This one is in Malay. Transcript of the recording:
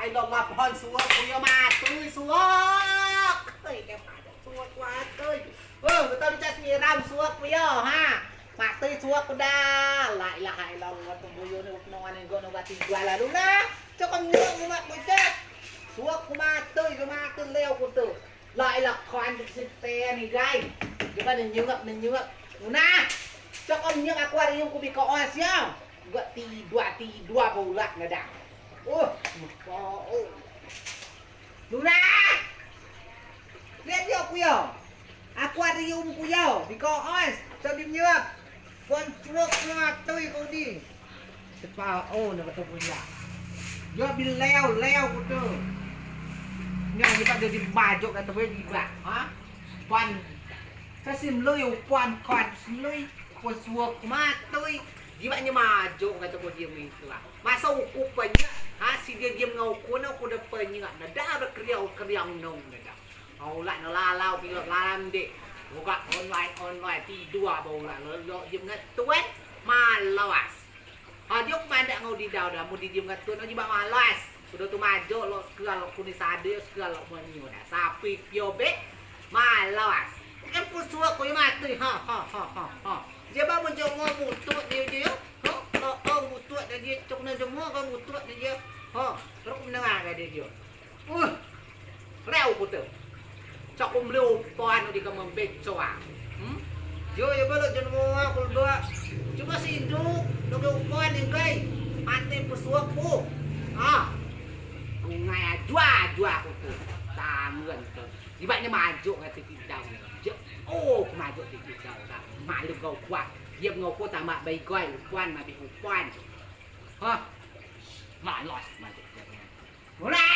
ai lo ngap hon suak punya mati suak. Cái mà suak quá tươi. Người ta đi chơi gì ram suak punya ha. Mati suak udah. Lại là hai lo ngap punya ni nó này gua nó gạt tinggal là đúng đó. Cho con nhượng mà bồi chết. Suak cái ma tươi leo của tử. Lại là khoan được xịt tè này gai. Chúng ta đừng nhượng. Nè. Cho con nhượng aquarium của bị cọ siêu. Gua ti dua bulat na dah. Luna! Lihat yo kuyo. Aquarium kuyo. Di ko os. Sa dimnyok. Kon truk na toy ko di. Sepa na betul punya. Yo bil leo ko tu. Nga kita jadi bajok kata we di ba. Ha? Pan. Sa sim loy pan kon sim loy. Kon suok ma toy. Dia maknya maju kata kau diam itu lah. Masa ukur banyak, si dia diam ngau kau nak kau dapat nyat. Dah berkeriau nong dah. Aulat lalau pilot lalam dek. Buka online tidur bau lah. Lo diam ngat tuan malas. Dia pandai ngau di daun dah. Mau di diam ngat tuan, dia malas. Sudah tu maju lo segala kau ni sadar segala menyu dah. Sapi piobe malas. Kan pusua kau yang mati. Ha. Dia bawa menjenguk mutut dia. Mutut dia cok na jenguk kan mutut dia. Terus mendengar dia. Leo ko tu. Cok leo pan di kamang beco ah. Yo balo jenguk aku dua. Cuma si induk leo pan ni kai. Mati pesuak ko. Ngai jua ko tu. Tangan tu. Dibaknya maju ngati tidau. Maju tidau dah. Malu kau kuat, dia ngau tambah bayi kau, kuan, mabi kuan, malos macam ni. Mula.